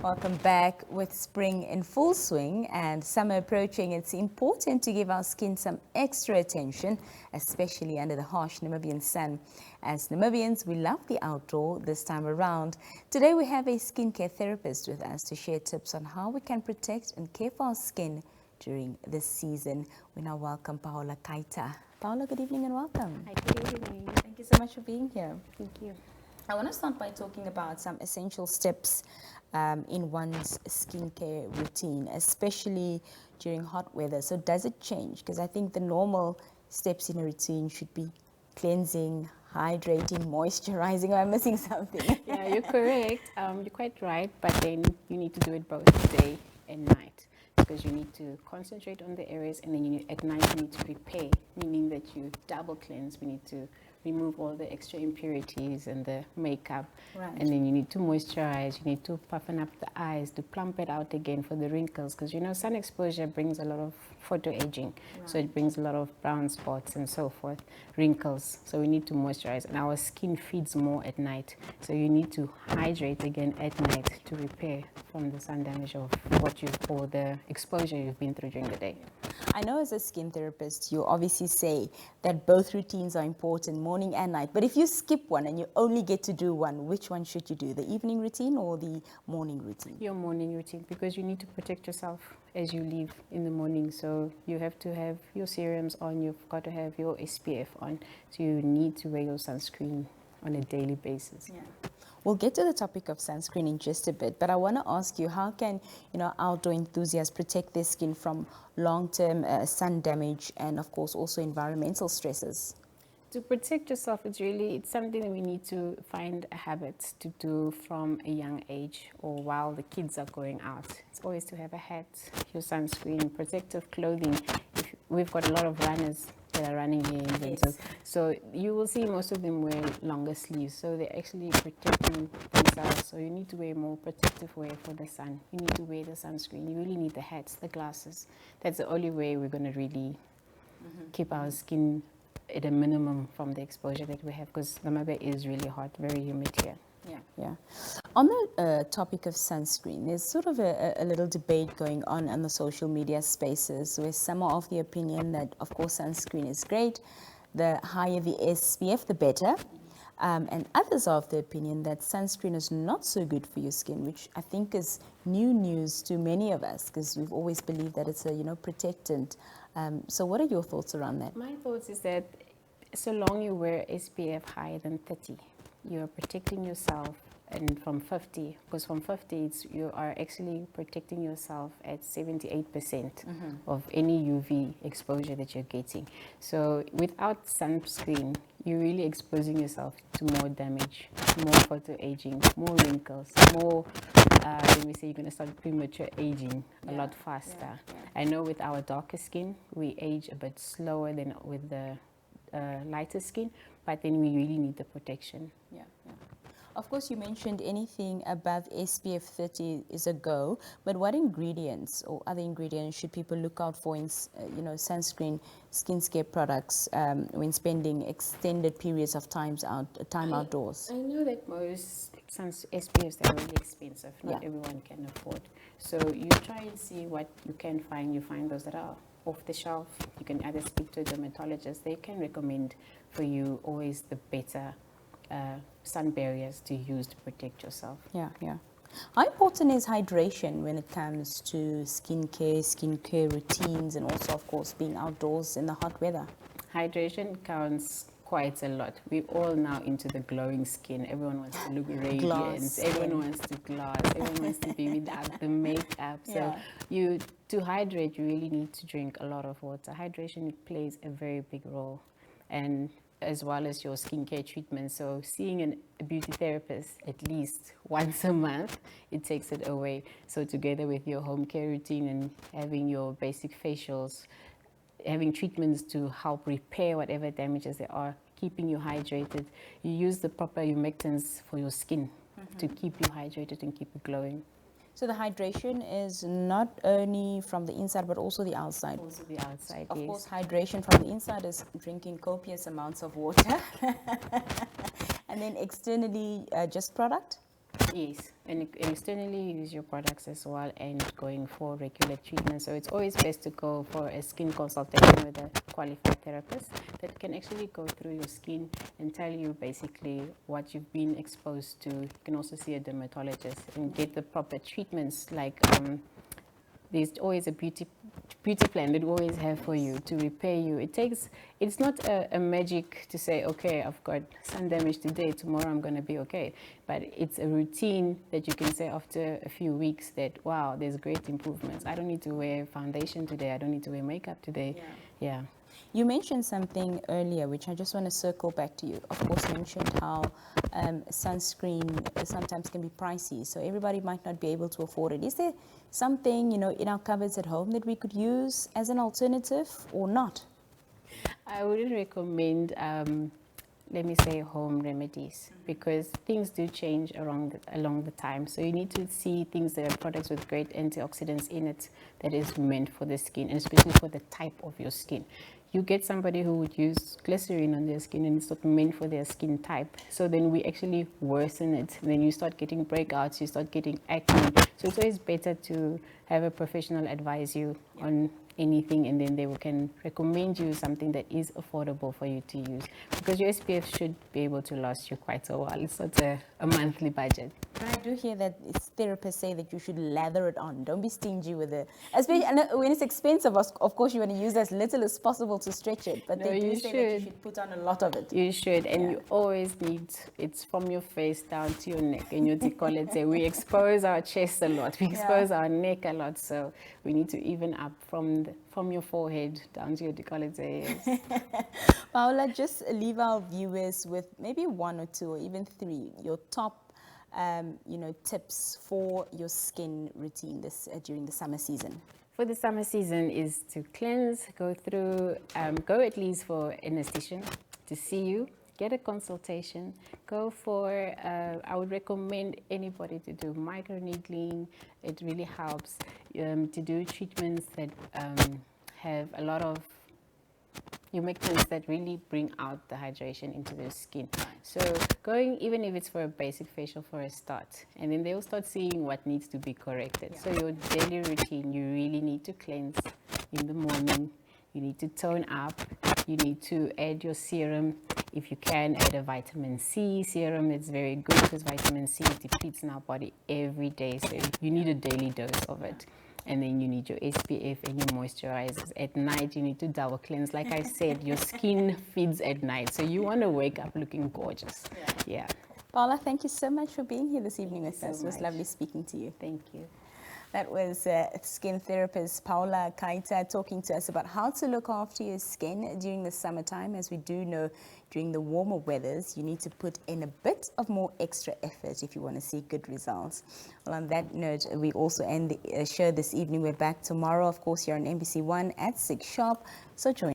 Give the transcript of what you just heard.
Welcome back. With spring in full swing and summer approaching, it's important to give our skin some extra attention, especially under the harsh Namibian sun. As Namibians, we love the outdoor this time around. Today we have a skincare therapist with us to share tips on how we can protect and care for our skin during this season. We now welcome Paola Kaita. Paola, good evening and welcome. Hi, good evening. Thank you so much for being here. Thank you. I want to start by talking about some essential steps in one's skincare routine, especially during hot weather. So does it change? Because I think the normal steps in a routine should be cleansing, hydrating, moisturizing. Or I'm missing something. Yeah, you're correct. You're quite right, but then you need to do it both day and night, because you need to concentrate on the areas, and then at night you need to repair, meaning that you double cleanse. We need to remove all the extra impurities and the makeup, Right. And then you need to moisturize, you need to puffen up the eyes, to plump it out again for the wrinkles, because sun exposure brings a lot of photo aging, Right. So it brings a lot of brown spots and so forth, wrinkles, so we need to moisturize, and our skin feeds more at night, so you need to hydrate again at night to repair from the sun damage of or the exposure you've been through during the day. I know as a skin therapist, you obviously say that both routines are important, morning and night. But if you skip one and you only get to do one, which one should you do? The evening routine or the morning routine? Your morning routine, because you need to protect yourself as you leave in the morning. So you have to have your serums on, you've got to have your SPF on. So you need to wear your sunscreen on a daily basis. Yeah. We'll get to the topic of sunscreen in just a bit, but I want to ask you, how can outdoor enthusiasts protect their skin from long-term sun damage and, of course, also environmental stresses? To protect yourself, it's something that we need to find a habit to do from a young age, or while the kids are going out. It's always to have a hat, your sunscreen, protective clothing. We've got a lot of runners that are running here in winter. Yes. So you will see most of them wear longer sleeves, so they're actually protecting themselves. So you need to wear more protective wear for the sun. You need to wear the sunscreen. You really need the hats, the glasses. That's the only way we're going to really keep our skin at a minimum from the exposure that we have, because Namibia is really hot, very humid here. Yeah. On the topic of sunscreen, there's sort of a little debate going on the social media spaces, where some are of the opinion that, of course, sunscreen is great. The higher the SPF, the better. And others are of the opinion that sunscreen is not so good for your skin, which I think is new news to many of us, because we've always believed that it's a protectant. So what are your thoughts around that? My thoughts is that so long you wear SPF higher than 30, you're protecting yourself, and from 50, because from 50 you are actually protecting yourself at 78% of any UV exposure that you're getting. So without sunscreen, you're really exposing yourself to more damage, more photo aging, more wrinkles, more when we say you're going to start premature aging a lot faster. Yeah. I know with our darker skin, we age a bit slower than with the lighter skin, but then we really need the protection. Yeah. Of course, you mentioned anything above SPF 30 is a go, but what ingredients or other ingredients should people look out for in, sunscreen, skincare products when spending extended periods of time outdoors? I know that most SPFs are really expensive. Not everyone can afford. So you try and see what you can find. You find those that are off the shelf. You can either speak to a dermatologist. They can recommend for you always the better sun barriers to use to protect yourself. Yeah. How important is hydration when it comes to skincare routines, and also, of course, being outdoors in the hot weather? Hydration counts quite a lot. We're all now into the glowing skin. Everyone wants to look radiant. Gloss Everyone wants to gloss. Everyone wants to be without the makeup. So to hydrate, you really need to drink a lot of water. Hydration plays a very big role, and as well as your skincare treatment. So seeing a beauty therapist at least once a month, it takes it away. So together with your home care routine and having your basic facials, having treatments to help repair whatever damages there are, keeping you hydrated. You use the proper humectants for your skin to keep you hydrated and keep it glowing. So the hydration is not only from the inside, but also the outside. Also the outside, Of yes. course, hydration from the inside is drinking copious amounts of water. And then externally, just product? Yes, and externally use your products as well, and going for regular treatment. So it's always best to go for a skin consultation with a qualified therapist that can actually go through your skin and tell you basically what you've been exposed to. You can also see a dermatologist and get the proper treatments, like there's always a beauty plan that we always have for you to repair you. It's not a magic to say, okay, I've got sun damage today, tomorrow I'm going to be okay. But it's a routine that you can say after a few weeks that, wow, there's great improvements. I don't need to wear foundation today. I don't need to wear makeup today. Yeah. You mentioned something earlier, which I just want to circle back to you. Of course, mentioned how sunscreen sometimes can be pricey, so everybody might not be able to afford it. Is there something, in our cupboards at home that we could use as an alternative or not? I wouldn't recommend, let me say, home remedies, because things do change along the time. So you need to see things that are products with great antioxidants in it that is meant for the skin, and especially for the type of your skin. You get somebody who would use glycerin on their skin and it's not meant for their skin type. So then we actually worsen it. And then you start getting breakouts, you start getting acne. So it's always better to have a professional advise you on anything, and then they can recommend you something that is affordable for you to use, because your SPF should be able to last you quite a while. It's not a monthly budget. But I do hear that therapists say that you should lather it on. Don't be stingy with it. Especially when it's expensive, of course you want to use as little as possible to stretch it. But they do say that you should put on a lot of it. You should, and you always need, it's from your face down to your neck and your décolleté. We expose our chest a lot. We expose our neck a lot. So we need to even up from your forehead down to your décolleté. Yes. Paola, just leave our viewers with maybe one or two or even three, your top tips for your skin routine during the summer season. For the summer season is to cleanse, go at least for an esthetician to see you, get a consultation, go for, I would recommend anybody to do microneedling. It really helps to do treatments that have a lot of humectants that really bring out the hydration into the skin. So going, even if it's for a basic facial for a start, and then they'll start seeing what needs to be corrected. So your daily routine, you really need to cleanse in the morning. You need to tone up. You need to add your serum. If you can, add a vitamin C serum. It's very good because vitamin C depletes in our body every day. So you need a daily dose of it. And then you need your SPF and your moisturizers. At night, you need to double cleanse. Like I said, your skin feeds at night. So you want to wake up looking gorgeous. Yeah. Paola, thank you so much for being here this evening with us. It was lovely speaking to you. Thank you. That was skin therapist Paola Kaita talking to us about how to look after your skin during the summertime. As we do know, during the warmer weathers, you need to put in a bit of more extra effort if you want to see good results. Well, on that note, we also end the show this evening. We're back tomorrow, of course, here on NBC One at 6 sharp. So join